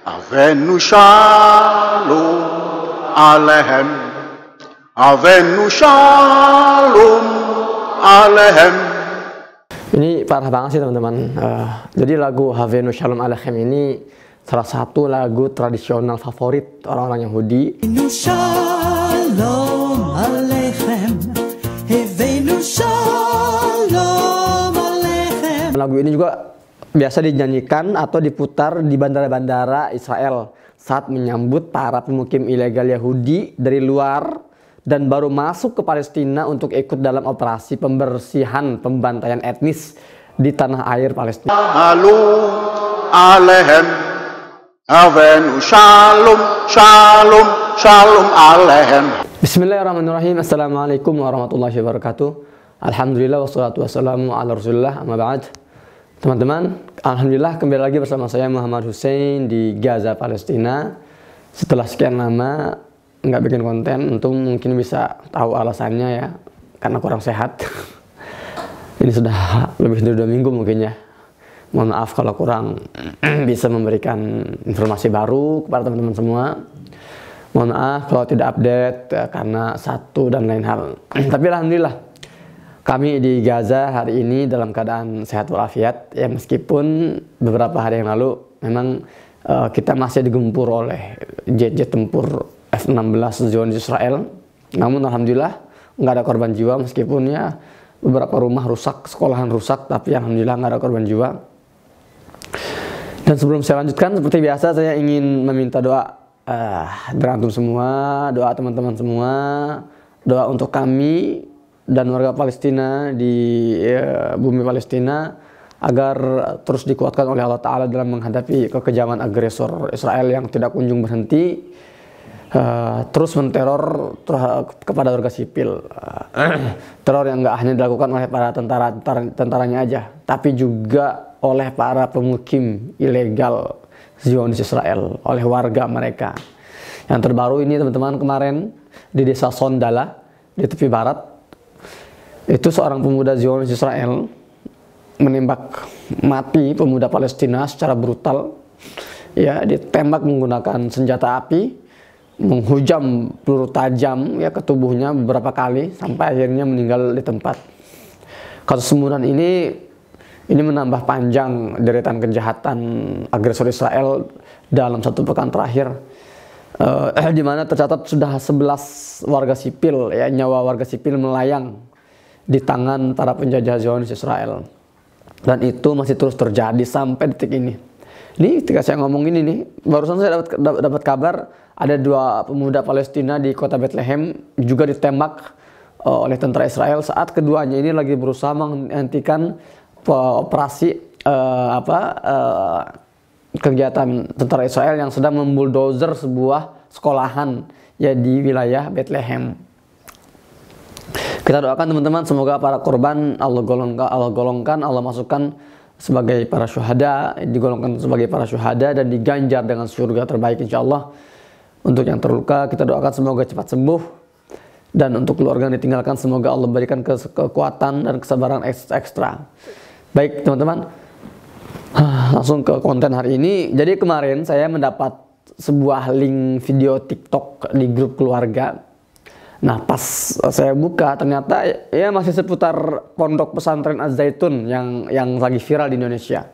Avenu shalom aleichem. Avenu shalom aleichem. Ini parah banget sih teman-teman. Jadi lagu Avenu Shalom Aleichem ini salah satu lagu tradisional favorit orang-orang Yahudi. Avenu Shalom Aleichem. Avenu Shalom Aleichem. Lagu ini juga biasa dinyanyikan atau diputar di bandara-bandara Israel saat menyambut para pemukim ilegal Yahudi dari luar dan baru masuk ke Palestina untuk ikut dalam operasi pembersihan pembantaian etnis di tanah air Palestina. Shalom aleichem. Avenu shalom, shalom, shalom aleichem. Bismillahirrahmanirrahim. Assalamualaikum warahmatullahi wabarakatuh. Alhamdulillah wassalatu wassalamu ala rasulillah amma ba'd. Teman-teman, alhamdulillah kembali lagi bersama saya Muhammad Hussein di Gaza, Palestina. Setelah sekian lama nggak bikin konten, untung mungkin bisa tahu alasannya ya, karena kurang sehat. Ini sudah lebih dari 2 minggu mungkin ya. Mohon maaf kalau kurang bisa memberikan informasi baru kepada teman-teman semua. Mohon maaf kalau tidak update karena satu dan lain hal. Tapi alhamdulillah kami di Gaza hari ini dalam keadaan sehat walafiat ya, meskipun beberapa hari yang lalu memang kita masih digempur oleh jet-jet tempur F-16 Zionis Israel. Namun alhamdulillah nggak ada korban jiwa, meskipun ya beberapa rumah rusak, sekolahan rusak, tapi alhamdulillah nggak ada korban jiwa. Dan sebelum saya lanjutkan, seperti biasa saya ingin meminta doa dari antum semua, doa teman-teman semua, doa untuk kami dan warga Palestina di bumi Palestina agar terus dikuatkan oleh Allah Ta'ala dalam menghadapi kekejaman agresor Israel yang tidak kunjung berhenti, terus menteror kepada warga sipil. Teror yang nggak hanya dilakukan oleh para tentaranya aja, tapi juga oleh para pemukim ilegal Zionis Israel, oleh warga mereka. Yang terbaru ini teman-teman, kemarin di desa Sondala di tepi barat, itu seorang pemuda Zionis Israel menembak mati pemuda Palestina secara brutal. Ya, ditembak menggunakan senjata api, menghujam peluru tajam ya ke tubuhnya beberapa kali sampai akhirnya meninggal di tempat. Kasus pembunuhan ini menambah panjang deretan kejahatan agresor Israel dalam 1 pekan terakhir, di mana tercatat sudah 11 warga sipil ya, nyawa warga sipil melayang di tangan para penjajah Zionis Israel, dan itu masih terus terjadi sampai detik ini. Ini ketika saya ngomong ini nih, barusan saya dapat kabar ada 2 pemuda Palestina di kota Bethlehem juga ditembak oleh tentara Israel saat keduanya ini lagi berusaha menghentikan operasi kegiatan tentara Israel yang sedang membuldozer sebuah sekolahan ya di wilayah Bethlehem. Kita doakan teman-teman, semoga para korban Allah golongkan, Allah masukkan sebagai para syuhada, digolongkan sebagai para syuhada dan diganjar dengan surga terbaik insyaallah. Untuk yang terluka kita doakan semoga cepat sembuh, dan untuk keluarga yang ditinggalkan semoga Allah berikan kekuatan dan kesabaran ekstra. Baik teman-teman, langsung ke konten hari ini. Jadi kemarin saya mendapat sebuah link video TikTok di grup keluarga. Nah, pas saya buka ternyata ya masih seputar pondok pesantren Az-Zaitun yang lagi viral di Indonesia.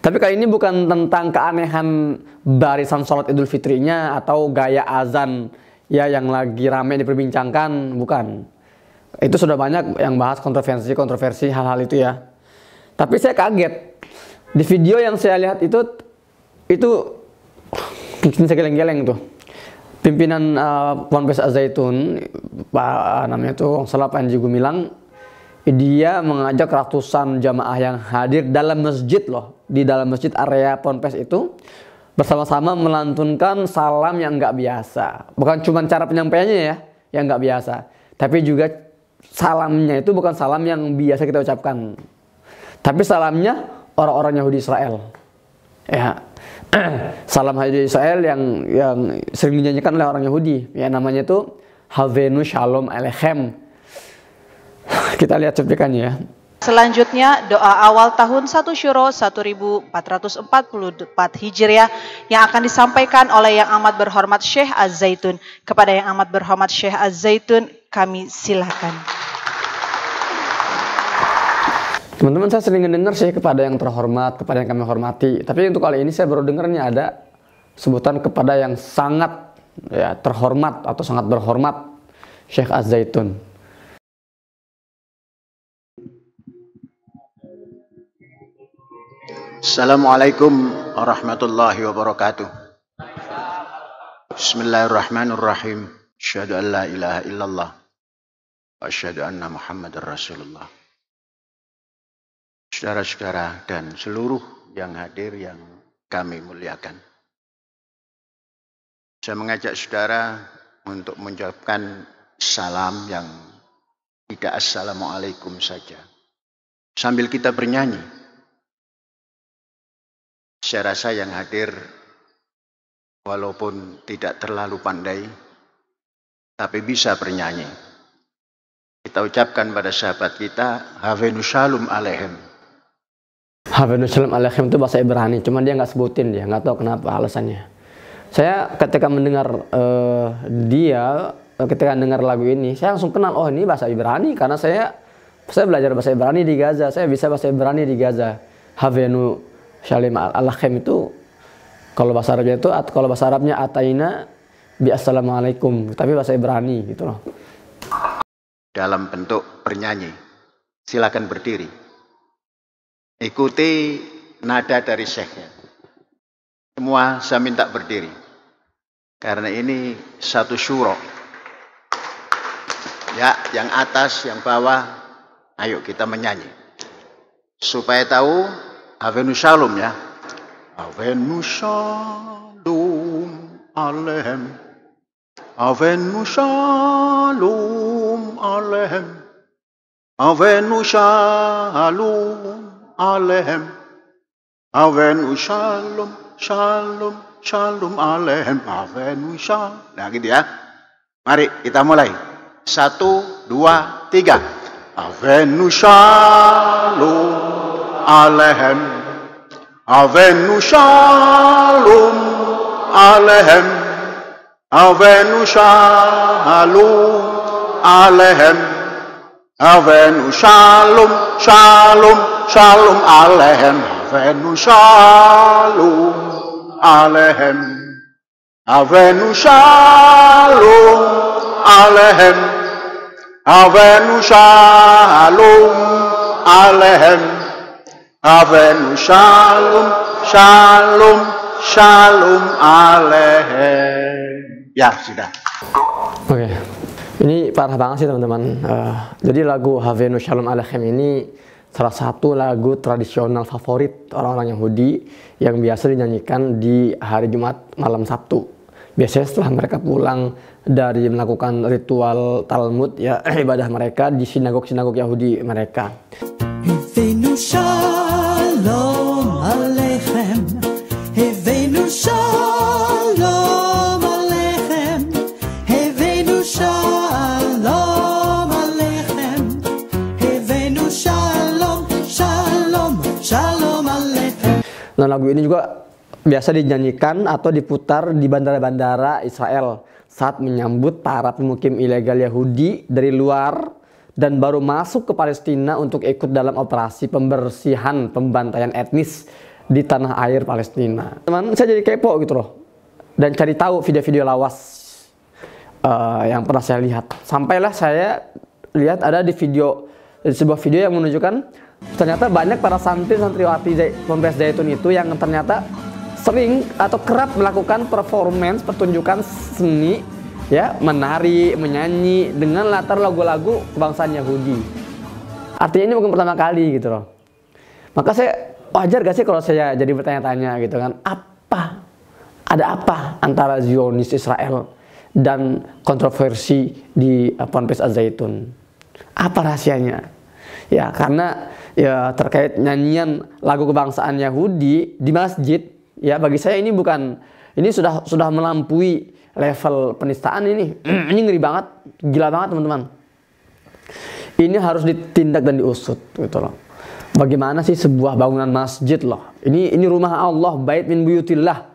Tapi kali ini bukan tentang keanehan barisan sholat Idul Fitrinya atau gaya azan ya yang lagi rame diperbincangkan, bukan. Itu sudah banyak yang bahas kontroversi hal-hal itu ya. Tapi saya kaget di video yang saya lihat itu bikin saya geleng-geleng tuh. Pimpinan Ponpes Az-Zaitun, namanya tuh salah Panji Gumilang, dia mengajak ratusan jamaah yang hadir dalam masjid loh, di dalam masjid area Ponpes itu bersama-sama melantunkan salam yang nggak biasa. Bukan cuma cara penyampaiannya ya yang nggak biasa, tapi juga salamnya itu bukan salam yang biasa kita ucapkan, tapi salamnya orang-orang Yahudi Israel. Ya, salam Yahudi Israel yang sering dinyanyikan oleh orang Yahudi, ya namanya itu Avenu Shalom Aleichem. Kita lihat cuplikannya ya. Selanjutnya, doa awal tahun 1 Syuro 1444 Hijriah yang akan disampaikan oleh Yang Amat Berhormat Syekh Az-Zaitun. Kepada Yang Amat Berhormat Syekh Az-Zaitun, kami silakan. Teman-teman, saya sering dengar sih kepada yang terhormat, kepada yang kami hormati. Tapi untuk kali ini saya baru dengarnya ada sebutan kepada yang sangat ya, terhormat atau sangat berhormat, Syekh Az-Zaitun. Assalamualaikum warahmatullahi wabarakatuh. Bismillahirrahmanirrahim. Asyhadu an la ilaha illallah wa asyhadu anna Muhammadar Rasulullah. Saudara-saudara dan seluruh yang hadir yang kami muliakan. Saya mengajak saudara untuk mengucapkan salam yang tidak assalamualaikum saja. Sambil kita bernyanyi. Saya rasa yang hadir walaupun tidak terlalu pandai, tapi bisa bernyanyi. Kita ucapkan pada sahabat kita, Havenu Shalom Aleichem. Havenu Shalom Aleichem itu bahasa Ibrani, cuman dia nggak sebutin, dia nggak tahu kenapa alasannya. Saya ketika mendengar ketika dengar lagu ini, saya langsung kenal, oh ini bahasa Ibrani, karena saya belajar bahasa Ibrani di Gaza, saya bisa bahasa Ibrani di Gaza. Havenu Shalom Aleichem itu kalau bahasa Arabnya ataina bi assalamualaikum, tapi bahasa Ibrani gitu loh. Dalam bentuk bernyanyi. Silakan berdiri. Ikuti nada dari syekhnya. Semua saya minta berdiri. Karena ini satu syuro. Ya, yang atas, yang bawah, ayo kita menyanyi. Supaya tahu Havenu Shalom ya. Havenu Shalom Aleichem. Havenu Shalom Aleichem. Havenu Shalom Aleichem. Havenu Shalom Shalom Shalom Aleichem. Havenu Shalom. Nah gitu ya. Mari kita mulai. 1, 2, 3. Havenu Shalom Aleichem. Havenu Shalom Aleichem. Havenu Shalom Aleichem. Havenu Shalom Shalom Shalom Aleichem. Havenu Shalom Aleichem. Havenu Shalom Aleichem. Havenu Shalom Aleichem. Havenu Shalom Shalom Shalom Aleichem. Ya sudah. Oke, ini parah banget sih teman-teman. Jadi lagu Havenu Shalom Aleichem ini salah satu lagu tradisional favorit orang-orang Yahudi yang biasa dinyanyikan di hari Jumat malam Sabtu. Biasanya setelah mereka pulang dari melakukan ritual Talmud ya, ibadah mereka di sinagog-sinagog Yahudi mereka. Havenu Shalom Aleichem. Havenu Shalom Aleichem. Havenu Shalom Aleichem. Havenu Shalom Shalom Shalom Aleichem. Nah, lagu ini juga biasa dinyanyikan atau diputar di bandara-bandara Israel saat menyambut para pemukim ilegal Yahudi dari luar dan baru masuk ke Palestina untuk ikut dalam operasi pembersihan pembantaian etnis di tanah air Palestina. Teman, saya jadi kepo gitu loh dan cari tahu video-video lawas yang pernah saya lihat. Sampailah saya lihat ada di sebuah video yang menunjukkan ternyata banyak para santri-santriwati Ponpes Zaitun itu yang ternyata sering atau kerap melakukan pertunjukan seni ya, menari, menyanyi dengan latar lagu-lagu kebangsaan Yahudi. Artinya ini bukan pertama kali gitu loh. Maka saya wajar gak sih kalau saya jadi bertanya-tanya gitu kan, ada apa antara Zionis Israel dan kontroversi di Ponpes Az-Zaitun? Apa rahasianya? Ya karena ya terkait nyanyian lagu kebangsaan Yahudi di masjid, ya bagi saya ini sudah melampaui level penistaan ini. Ini ngeri banget, gila banget teman-teman. Ini harus ditindak dan diusut gitu loh. Bagaimana sih sebuah bangunan masjid loh. Ini rumah Allah, bait min buyutillah,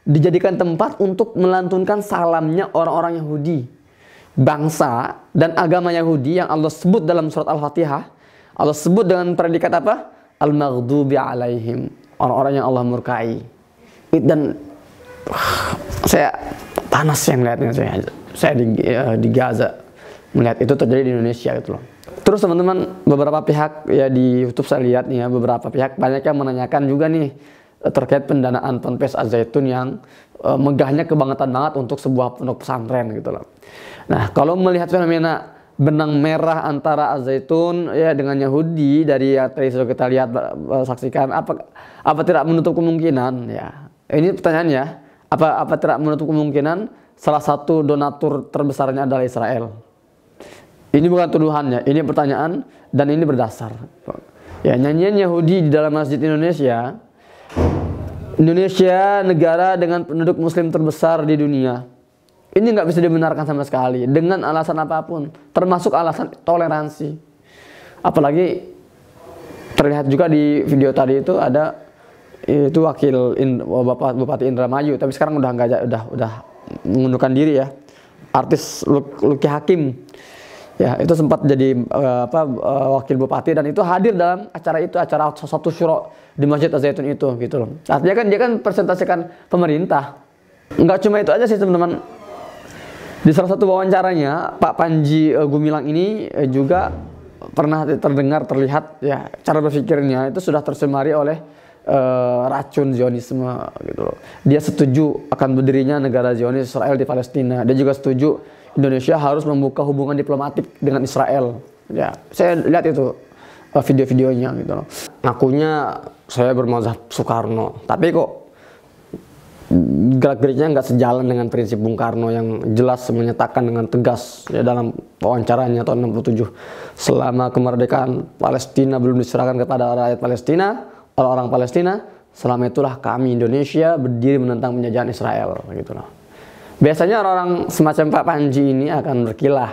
dijadikan tempat untuk melantunkan salamnya orang-orang Yahudi. Bangsa dan agama Yahudi yang Allah sebut dalam surat Al-Fatihah, Allah sebut dengan predikat apa? Al-maghdubi alaihim, orang-orang yang Allah murkai. Dan saya panas yang melihatnya, saya di Gaza melihat itu terjadi di Indonesia gitu loh. Terus teman-teman, beberapa pihak ya di YouTube saya lihat nih ya, beberapa pihak banyak yang menanyakan juga nih terkait pendanaan Ponpes Az-Zaitun yang megahnya kebangetan banget untuk sebuah pondok pesantren gitu loh. Nah, kalau melihat fenomena benang merah antara Az-Zaitun ya dengan Yahudi dari yang tadi sudah kita lihat saksikan, apa tidak menutup kemungkinan ya? Ini pertanyaannya, apa tidak menutup kemungkinan salah satu donatur terbesarnya adalah Israel? Ini bukan tuduhannya, ini pertanyaan dan ini berdasar. Ya, nyanyian Yahudi di dalam masjid Indonesia, negara dengan penduduk Muslim terbesar di dunia. Ini nggak bisa dibenarkan sama sekali dengan alasan apapun, termasuk alasan toleransi. Apalagi terlihat juga di video tadi itu ada itu wakil Bapak Bupati Indramayu, tapi sekarang udah mengundurkan diri ya, artis Luki Hakim ya, itu sempat jadi wakil bupati dan itu hadir dalam acara satu syuro di Masjid Az-Zaitun itu gitu loh. Artinya kan dia kan presentasikan pemerintah. Nggak cuma itu aja sih teman-teman, di salah satu wawancaranya Pak Panji Gumilang ini juga pernah terlihat ya cara berpikirnya itu sudah tercemari oleh racun Zionisme gitu loh. Dia setuju akan berdirinya negara Zionis Israel di Palestina. Dia juga setuju Indonesia harus membuka hubungan diplomatik dengan Israel. Ya, saya lihat itu video-videonya gitu loh. Ngakunya saya bermazhab Soekarno, tapi kok gerak-geriknya nggak sejalan dengan prinsip Bung Karno yang jelas menyatakan dengan tegas ya dalam wawancaranya tahun 67, selama kemerdekaan Palestina belum diserahkan kepada rakyat Palestina, orang-orang Palestina, selama itulah kami Indonesia berdiri menentang penjajahan Israel gitu loh. Biasanya orang-orang semacam Pak Panji ini akan berkilah,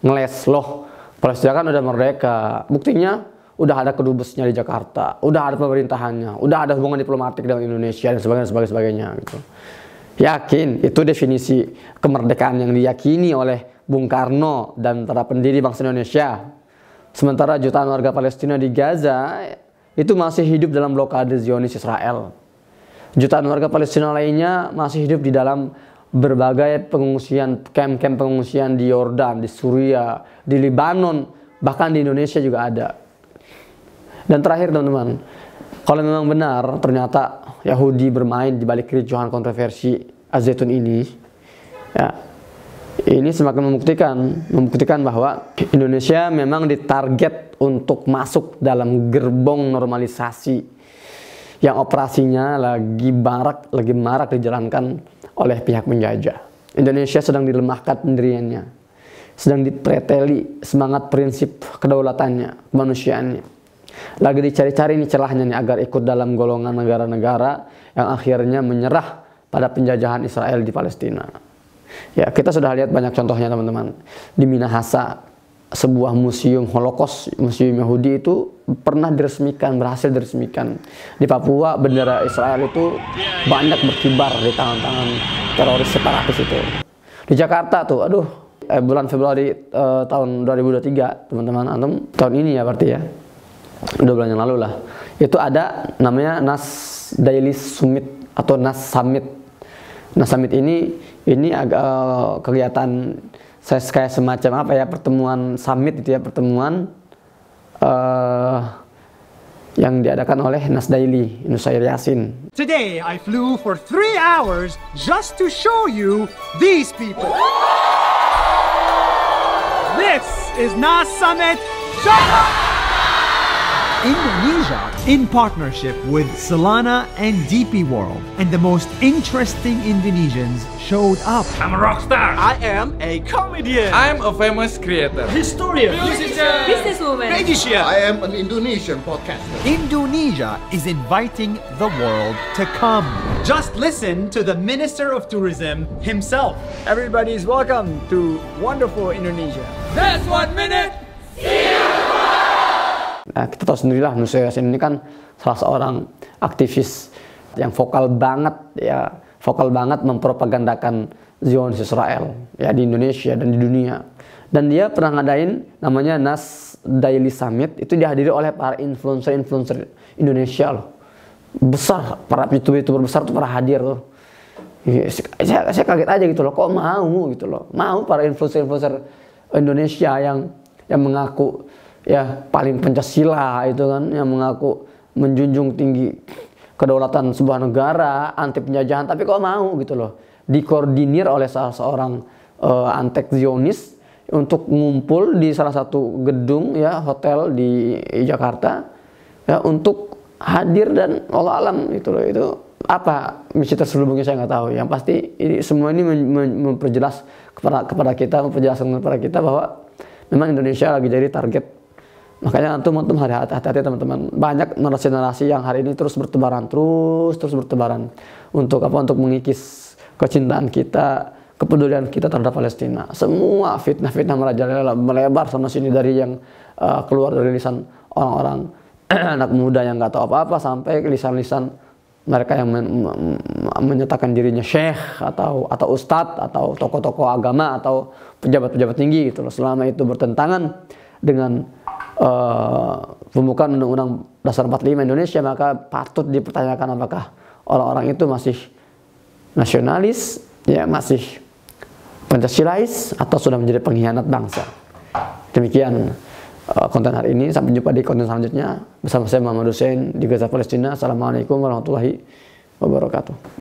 ngeles loh, Palestina kan udah merdeka, buktinya udah ada kedubesnya di Jakarta, udah ada pemerintahannya, udah ada hubungan diplomatik dengan Indonesia dan sebagainya gitu. Yakin itu definisi kemerdekaan yang diyakini oleh Bung Karno dan para pendiri bangsa Indonesia. Sementara jutaan warga Palestina di Gaza itu masih hidup dalam blokade Zionis Israel. Jutaan warga Palestina lainnya masih hidup di dalam berbagai pengungsian, camp-camp pengungsian di Yordan, di Suriah, di Lebanon, bahkan di Indonesia juga ada. Dan terakhir teman-teman, kalau memang benar ternyata Yahudi bermain di balik kericuhan kontroversi Az-Zaitun ini, ya, ini semakin membuktikan bahwa Indonesia memang ditarget untuk masuk dalam gerbong normalisasi yang operasinya lagi marak dijalankan oleh pihak penjajah. Indonesia sedang dilemahkan pendiriannya, sedang dipreteli semangat prinsip kedaulatannya, kemanusiaannya. Lagi dicari-cari nih celahnya nih agar ikut dalam golongan negara-negara yang akhirnya menyerah pada penjajahan Israel di Palestina. Ya, kita sudah lihat banyak contohnya teman-teman. Di Minahasa, sebuah museum Holocaust, museum Yahudi itu pernah berhasil diresmikan. Di Papua, bendera Israel itu banyak berkibar di tangan-tangan teroris separatis itu. Di Jakarta tuh, bulan Februari tahun 2023, teman-teman, tahun ini ya berarti ya, 2 bulan yang lalu lah. Itu ada namanya Nas Daily Summit atau Nas Summit. Nas Summit ini agak kegiatan saya kayak semacam apa ya, pertemuan summit itu ya, pertemuan yang diadakan oleh Nas Daily Nusair Yasin. Today I flew for 3 hours just to show you these people. This is Nas Summit Indonesia, in partnership with Solana and DP World, and the most interesting Indonesians showed up. I'm a rock star. I am a comedian. I'm a famous creator. Historian. Musician. Businesswoman. Magician. I am an Indonesian podcaster. Indonesia is inviting the world to come. Just listen to the Minister of Tourism himself. Everybody is welcome to wonderful Indonesia. That's 1 minute. Nah, kita tahu sendirilah Nusayr Yassin ini kan salah seorang aktivis yang vokal banget mempropagandakan Zionis Israel ya di Indonesia dan di dunia. Dan dia pernah ngadain namanya Nas Daily Summit, itu dihadiri oleh para influencer Indonesia loh. Besar, para youtuber besar tuh pernah hadir tuh. Saya kaget aja gitu loh, kok mau gitu loh. Mau para influencer Indonesia yang mengaku ya paling Pancasila itu kan, yang mengaku menjunjung tinggi kedaulatan sebuah negara, anti penjajahan, tapi kok mau gitu loh. Dikoordinir oleh salah seorang antek Zionis untuk ngumpul di salah satu gedung ya hotel di Jakarta ya untuk hadir, dan Allah alam gitu loh, itu apa misi terselubungnya saya nggak tahu. Yang pasti ini semua ini memperjelas kepada kita, memperjelaskan kepada kita bahwa memang Indonesia lagi jadi target. Makanya antum hati-hati teman-teman. Banyak narasi-narasi yang hari ini terus bertebaran untuk apa? Untuk mengikis kecintaan kita, kepedulian kita terhadap Palestina. Semua fitnah-fitnah merajalela, melebar sana sini, dari yang keluar dari lisan orang-orang anak muda yang nggak tahu apa-apa sampai ke lisan-lisan mereka yang menyatakan dirinya syekh atau ustadz atau tokoh-tokoh agama atau pejabat-pejabat tinggi gitu loh. Selama itu bertentangan dengan pembukaan Undang-Undang Dasar 45 Indonesia, maka patut dipertanyakan apakah orang-orang itu masih nasionalis, ya masih Pancasilais, atau sudah menjadi pengkhianat bangsa. Demikian konten hari ini. Sampai jumpa di konten selanjutnya bersama saya Muhammad Hussein di Gaza, Palestina. Assalamualaikum warahmatullahi wabarakatuh.